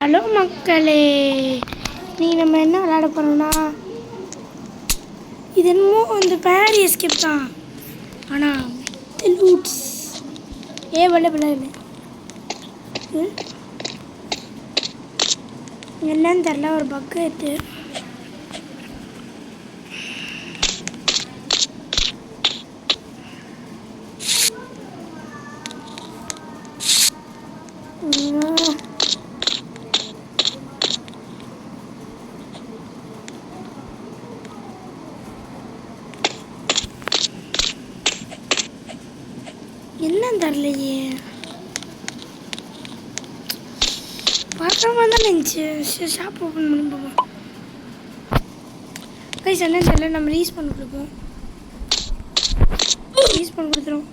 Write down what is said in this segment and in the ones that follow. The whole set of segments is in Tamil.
ஹலோ மக்களே, நீ நம்ம என்ன விளையாட போகிறோம்னா, இது என்னமோ அந்த பேரி எஸ்கேப் தான். ஆனால் லூட்ஸ் அவைலபிள் இல்லை. என்னன்னு தெரில, ஒரு பக்கு எடுத்து என்னன்னு தரலையே. பார்க்குறவங்க தான் இருந்துச்சு. ஷாப் ஓப்பன் பண்ணி போவோம். கைஸ் என்னன்னு தெரியல, நம்ம ரீஸ் பண்ணி கொடுப்போம். ரீஸ் பண்ணி கொடுத்துரும்.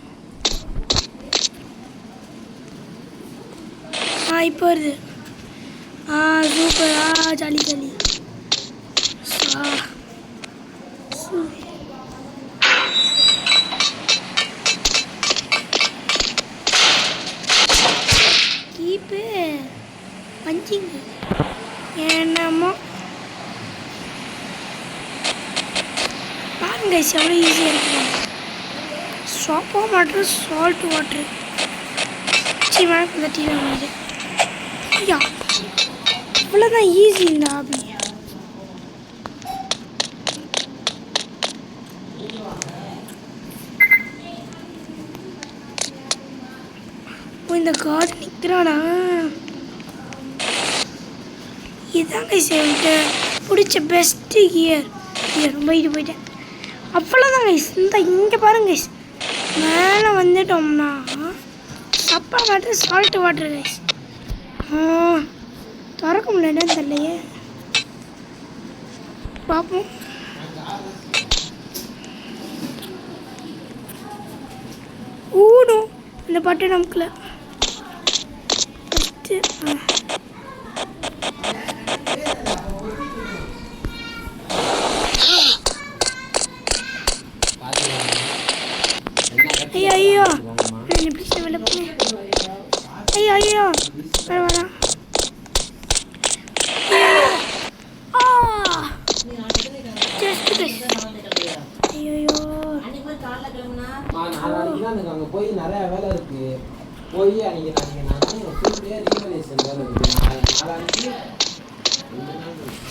இப்போ வருது. சூப்பர். Jolly jolly. கீப்பு பஞ்சிங் என்னமோ பாருங்க, எவ்வளோ ஈஸியாக இருக்குது. சோப்பா வாட்ரு, சால்ட் வாட்ரு இந்த டீ வந்து ஐயா இவ்வளோதான் ஈஸி இந்த ஆபி. இந்த கார்டு நிற்கிறானா, இதுதாங்க சேவிட்டு பிடிச்ச பெஸ்ட்டு கியர். ரொம்ப இது போயிட்டேன். அவ்வளோதான் கைஸ். இங்கே பாருங்க கைஸ், மேலே வந்துட்டோம்னா சப்பா வாட்டர், சால்ட் வாட்டர் கைஸ். திறக்க முடியலன்னு தெரியலையே, பார்ப்போம். ஊடும் இந்த பாட்டு நமக்குல ஃபஸ்ட்டு. ஐயோ ஐயோ ப்ளீஸ் வெளில போங்க. ஐயோ ஐயோ வரா. அங்கே போய் நிறையா வேலை இருக்கு. போய் அன்றைக்கி நான் ஃபுல்டே ரீவலேஷன் வேலை இருக்குது. நாளைக்கு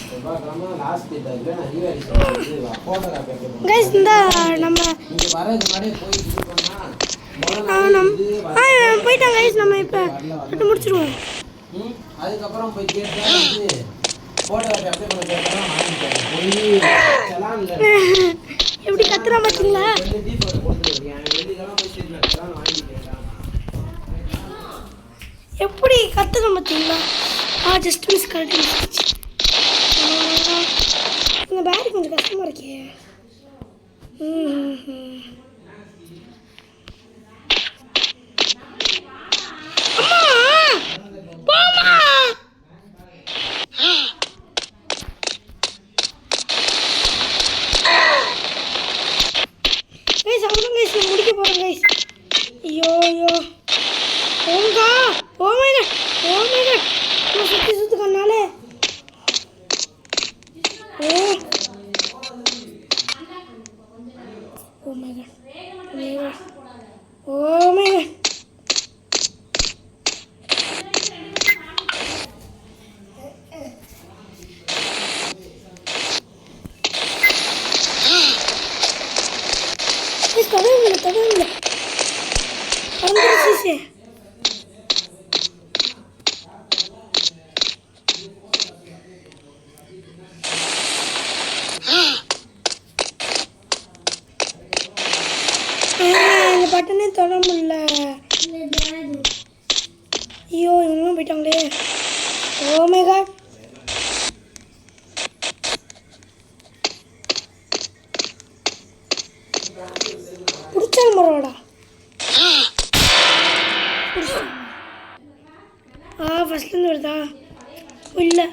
செவ்வாய்க்கிழமை லாஸ்ட் டேட் ஆகிட்டு நான் ரீவலேஷன் வந்து ஃபோட்டோகிராஃபி நம்ம நீங்கள் வரதுக்கு முன்னாடியே போய் இது பண்ணால் போயிட்டாங்க கைஸ். நம்ம இப்போ முடிச்சிடுவோம். அதுக்கப்புறம் போய் கேட்டால் வந்து ஃபோட்டோகிராஃபி அப்ளை பண்ண கேட்டால் வாங்கிட்டேன். போய் செலான் இல்லை எப்படி கத்துறா பார்த்தீங்களா. எப்படி கத்துக்க பார்த்தீங்களா. Just miss correct. இந்த பேரி கொஞ்சம் கஷ்டமாக இருக்கே. முடிக்க போறேன் கைஸ். ஐயோ ஐயோ போங்க. Oh my God, oh my God. நான் சுத்தி கண்ணாலே. Oh oh my God, oh my God. தடவை பறந்துருச்சு. இந்த பட்டனே தொட முடியல. ஐயோ இவங்களும் போயிட்டாங்களே. Oh my God. பிடிச்சால் மரோடா. ஃபஸ்ட்லேருந்து வருதா இல்லை.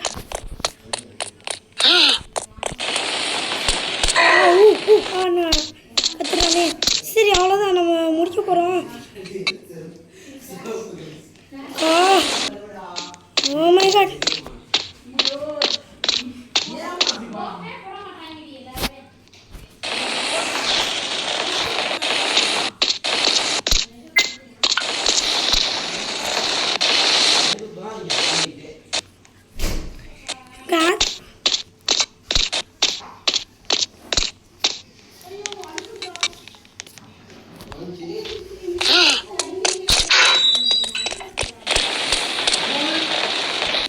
கத்துறானே. சரி அவ்வளோதான், நம்ம முடிக்க போகிறோம். Oh my God. காட்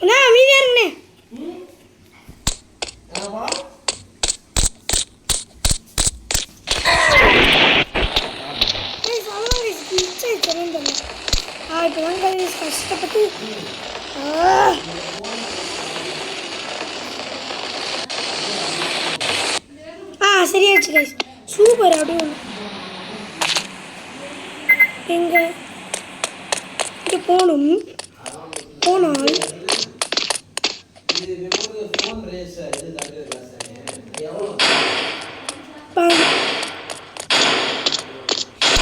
அண்ணா அமைதியா இருங்கண்ணே. guys, அவ்வளோதான் guys. glitch ஆயிடுச்சுன்னு தெரியல. இப்போதான் guys கஷ்டப்பட்டு சரியாச்சு கைஸ். சூப்பர். அப்படியே ஒன்று எங்கே இங்கே போகணும். போனால்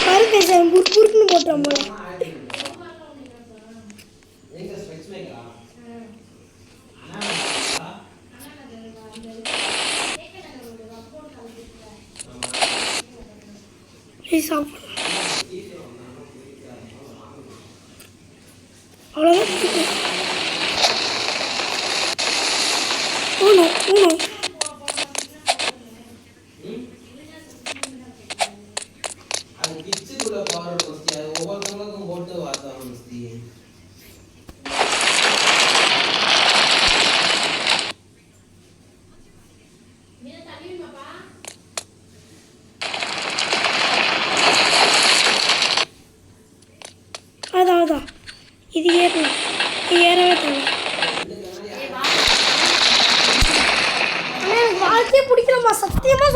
பாருங்க சார் புருக்குன்னு போட்டோம் போல. அவ்வளோதான். ஊனோ ஊனோ அதான் இது ஏறலாம். ஏறவே தேவை. ஆனால் எனக்கு வாழ்க்கையே பிடிக்கலம்மா. சத்தியமாக